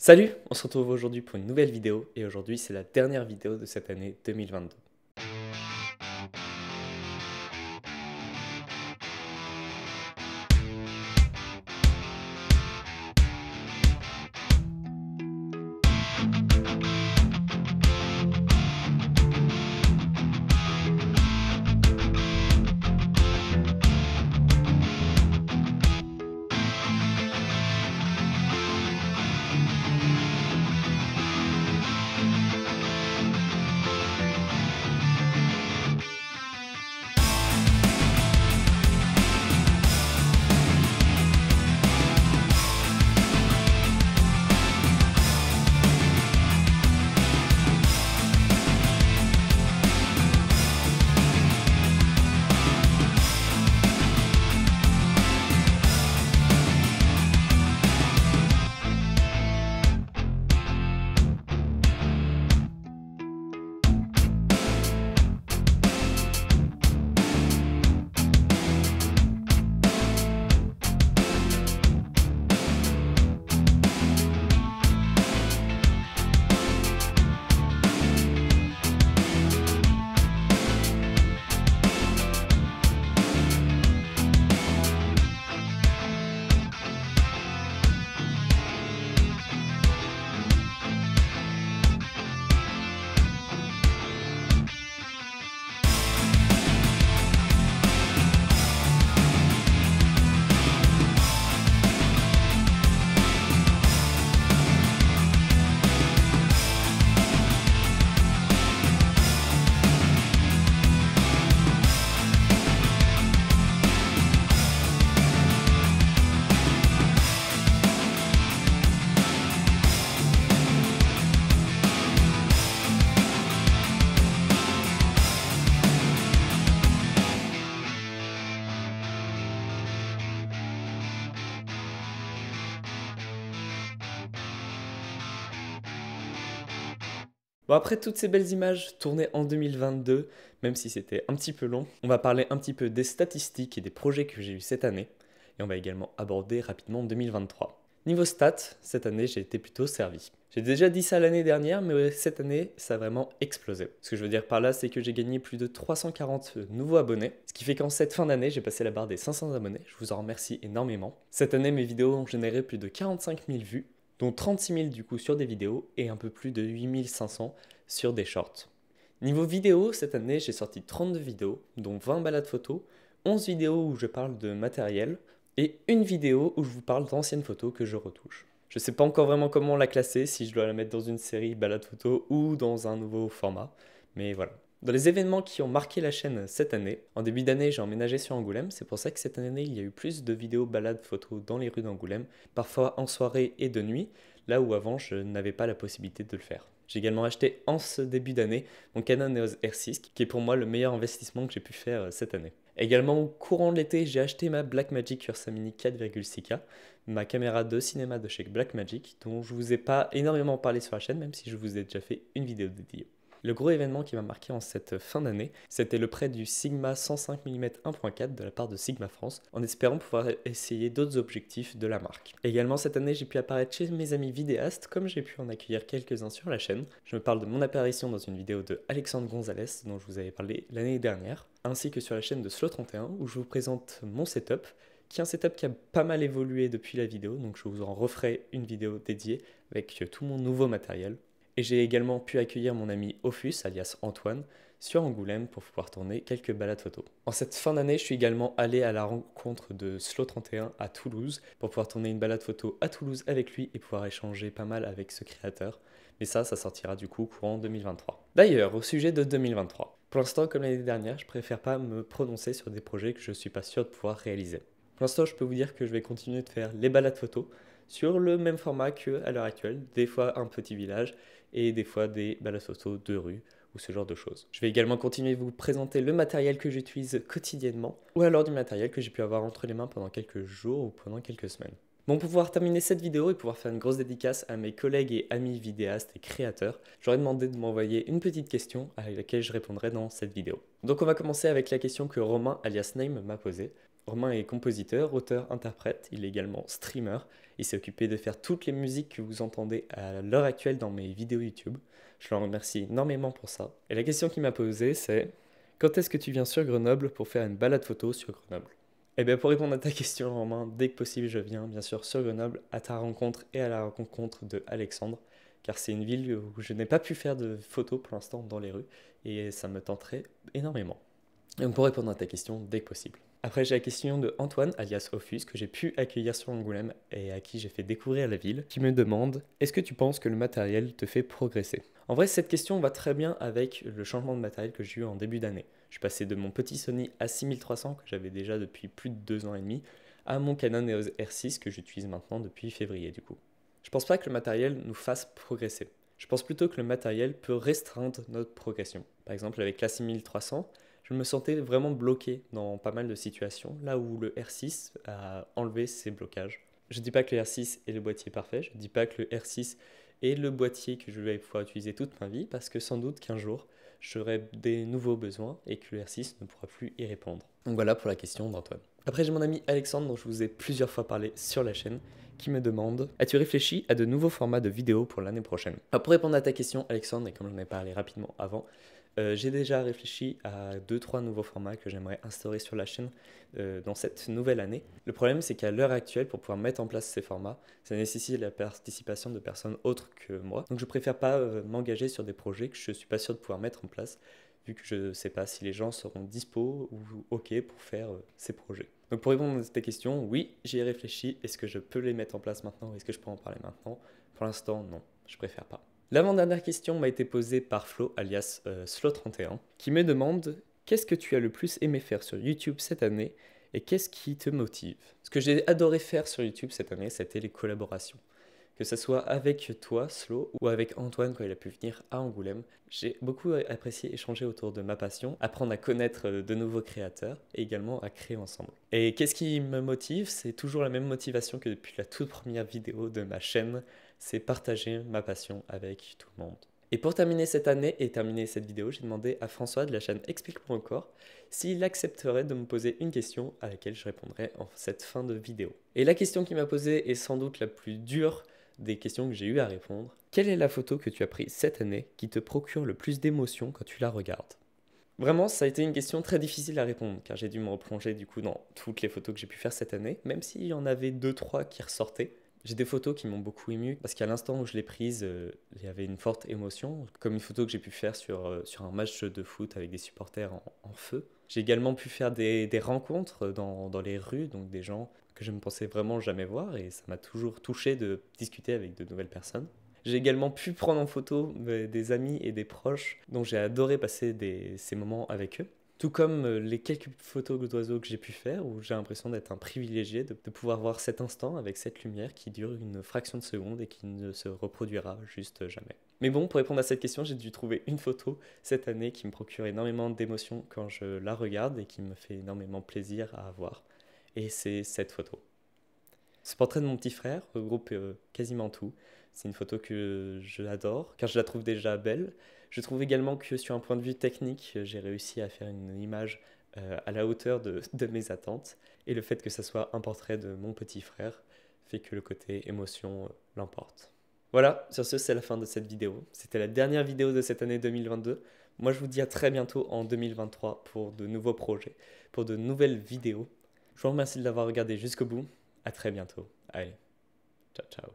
Salut, on se retrouve aujourd'hui pour une nouvelle vidéo et aujourd'hui c'est la dernière vidéo de cette année 2022. Bon, après toutes ces belles images tournées en 2022, même si c'était un petit peu long, on va parler un petit peu des statistiques et des projets que j'ai eu cette année et on va également aborder rapidement 2023. Niveau stats, cette année j'ai été plutôt servi. J'ai déjà dit ça l'année dernière, mais cette année ça a vraiment explosé. Ce que je veux dire par là, c'est que j'ai gagné plus de 340 nouveaux abonnés, ce qui fait qu'en cette fin d'année, j'ai passé la barre des 500 abonnés. Je vous en remercie énormément. Cette année, mes vidéos ont généré plus de 45 000 vues, dont 36 000 du coup sur des vidéos et un peu plus de 8 500 sur des shorts. Niveau vidéo, cette année, j'ai sorti 32 vidéos, dont 20 balades photos, 11 vidéos où je parle de matériel et une vidéo où je vous parle d'anciennes photos que je retouche. Je ne sais pas encore vraiment comment la classer, si je dois la mettre dans une série balade photo ou dans un nouveau format, mais voilà. Dans les événements qui ont marqué la chaîne cette année, en début d'année j'ai emménagé sur Angoulême, c'est pour ça que cette année il y a eu plus de vidéos balades photos dans les rues d'Angoulême, parfois en soirée et de nuit, là où avant je n'avais pas la possibilité de le faire. J'ai également acheté en ce début d'année mon Canon EOS R6 qui est pour moi le meilleur investissement que j'ai pu faire cette année. Également au courant de l'été j'ai acheté ma Blackmagic Ursa Mini 4,6K, ma caméra de cinéma de chez Blackmagic dont je vous ai pas énormément parlé sur la chaîne même si je vous ai déjà fait une vidéo dédiée. Le gros événement qui m'a marqué en cette fin d'année, c'était le prêt du Sigma 105 mm 1.4 de la part de Sigma France, en espérant pouvoir essayer d'autres objectifs de la marque. Également cette année, j'ai pu apparaître chez mes amis vidéastes, comme j'ai pu en accueillir quelques-uns sur la chaîne. Je me parle de mon apparition dans une vidéo de Alexandre Gonzalez, dont je vous avais parlé l'année dernière, ainsi que sur la chaîne de Slow31, où je vous présente mon setup, qui est un setup qui a pas mal évolué depuis la vidéo, donc je vous en referai une vidéo dédiée avec tout mon nouveau matériel. Et j'ai également pu accueillir mon ami Opus, alias Antoine, sur Angoulême pour pouvoir tourner quelques balades photos. En cette fin d'année, je suis également allé à la rencontre de Slow31 à Toulouse pour pouvoir tourner une balade photo à Toulouse avec lui et pouvoir échanger pas mal avec ce créateur. Mais ça sortira du coup courant 2023. D'ailleurs, au sujet de 2023, pour l'instant, comme l'année dernière, je préfère pas me prononcer sur des projets que je suis pas sûr de pouvoir réaliser. Pour l'instant, je peux vous dire que je vais continuer de faire les balades photos sur le même format qu'à l'heure actuelle, des fois un petit village et des fois des balades photos de rue ou ce genre de choses. Je vais également continuer de vous présenter le matériel que j'utilise quotidiennement ou alors du matériel que j'ai pu avoir entre les mains pendant quelques jours ou pendant quelques semaines. Bon, pour pouvoir terminer cette vidéo et pouvoir faire une grosse dédicace à mes collègues et amis vidéastes et créateurs, j'aurais demandé de m'envoyer une petite question à laquelle je répondrai dans cette vidéo. Donc on va commencer avec la question que Romain alias Name m'a posée. Romain est compositeur, auteur, interprète, il est également streamer Il s'est occupé de faire toutes les musiques que vous entendez à l'heure actuelle dans mes vidéos YouTube. Je le remercie énormément pour ça. Et la question qu'il m'a posée, c'est quand est-ce que tu viens sur Grenoble pour faire une balade photo sur Grenoble? Eh bien, pour répondre à ta question, Romain, dès que possible, je viens bien sûr sur Grenoble à ta rencontre et à la rencontre de Alexandre, car c'est une ville où je n'ai pas pu faire de photos pour l'instant dans les rues, et ça me tenterait énormément. Donc pour répondre à ta question, dès que possible. Après, j'ai la question de Antoine, alias Offus, que j'ai pu accueillir sur Angoulême et à qui j'ai fait découvrir la ville, qui me demande « Est-ce que tu penses que le matériel te fait progresser ?» En vrai, cette question va très bien avec le changement de matériel que j'ai eu en début d'année. Je suis passé de mon petit Sony A6300, que j'avais déjà depuis plus de 2 ans et demi, à mon Canon EOS R6, que j'utilise maintenant depuis février du coup. Je pense pas que le matériel nous fasse progresser. Je pense plutôt que le matériel peut restreindre notre progression. Par exemple, avec l'A6300, je me sentais vraiment bloqué dans pas mal de situations, là où le R6 a enlevé ces blocages. Je ne dis pas que le R6 est le boîtier parfait, je ne dis pas que le R6 est le boîtier que je vais pouvoir utiliser toute ma vie, parce que sans doute qu'un jour, j'aurai des nouveaux besoins et que le R6 ne pourra plus y répondre. Donc voilà pour la question d'Antoine. Après, j'ai mon ami Alexandre, dont je vous ai plusieurs fois parlé sur la chaîne, qui me demande « As-tu réfléchi à de nouveaux formats de vidéos pour l'année prochaine ?» Alors pour répondre à ta question, Alexandre, et comme j'en ai parlé rapidement avant, j'ai déjà réfléchi à 2-3 nouveaux formats que j'aimerais instaurer sur la chaîne dans cette nouvelle année. Le problème, c'est qu'à l'heure actuelle, pour pouvoir mettre en place ces formats, ça nécessite la participation de personnes autres que moi. Donc je préfère pas m'engager sur des projets que je suis pas sûr de pouvoir mettre en place, vu que je ne sais pas si les gens seront dispo ou OK pour faire ces projets. Donc pour répondre à tes questions, oui, j'y ai réfléchi. Est-ce que je peux les mettre en place maintenant? Est-ce que je peux en parler maintenant? Pour l'instant, non, je préfère pas. L'avant-dernière question m'a été posée par Flo, alias Slow31, qui me demande « Qu'est-ce que tu as le plus aimé faire sur YouTube cette année et qu'est-ce qui te motive ?» Ce que j'ai adoré faire sur YouTube cette année, c'était les collaborations. Que ce soit avec toi, Slow, ou avec Antoine quand il a pu venir à Angoulême. J'ai beaucoup apprécié échanger autour de ma passion, apprendre à connaître de nouveaux créateurs et également à créer ensemble. Et qu'est-ce qui me motive? C'est toujours la même motivation que depuis la toute première vidéo de ma chaîne, c'est partager ma passion avec tout le monde. Et pour terminer cette année et terminer cette vidéo, j'ai demandé à François de la chaîne Explique-moi encore s'il accepterait de me poser une question à laquelle je répondrai en cette fin de vidéo. Et la question qu'il m'a posée est sans doute la plus dure des questions que j'ai eu à répondre. Quelle est la photo que tu as prise cette année qui te procure le plus d'émotions quand tu la regardes? Vraiment, ça a été une question très difficile à répondre, car j'ai dû me replonger du coup dans toutes les photos que j'ai pu faire cette année, même s'il y en avait 2-3 qui ressortaient. J'ai des photos qui m'ont beaucoup ému, parce qu'à l'instant où je l'ai prise, il y avait une forte émotion, comme une photo que j'ai pu faire sur un match de foot avec des supporters en feu. J'ai également pu faire des rencontres dans les rues, donc des gens que je ne pensais vraiment jamais voir, et ça m'a toujours touché de discuter avec de nouvelles personnes. J'ai également pu prendre en photo des amis et des proches dont j'ai adoré passer ces moments avec eux. Tout comme les quelques photos d'oiseaux que j'ai pu faire, où j'ai l'impression d'être un privilégié, de pouvoir voir cet instant avec cette lumière qui dure une fraction de seconde et qui ne se reproduira juste jamais. Mais bon, pour répondre à cette question, j'ai dû trouver une photo cette année qui me procure énormément d'émotions quand je la regarde et qui me fait énormément plaisir à avoir. Et c'est cette photo. Ce portrait de mon petit frère regroupe quasiment tout. C'est une photo que j'adore, car je la trouve déjà belle. Je trouve également que sur un point de vue technique, j'ai réussi à faire une image à la hauteur de mes attentes. Et le fait que ça soit un portrait de mon petit frère fait que le côté émotion l'emporte. Voilà, sur ce, c'est la fin de cette vidéo. C'était la dernière vidéo de cette année 2022. Moi, je vous dis à très bientôt en 2023 pour de nouveaux projets, pour de nouvelles vidéos. Je vous remercie de l'avoir regardé jusqu'au bout. À très bientôt. Allez, ciao ciao.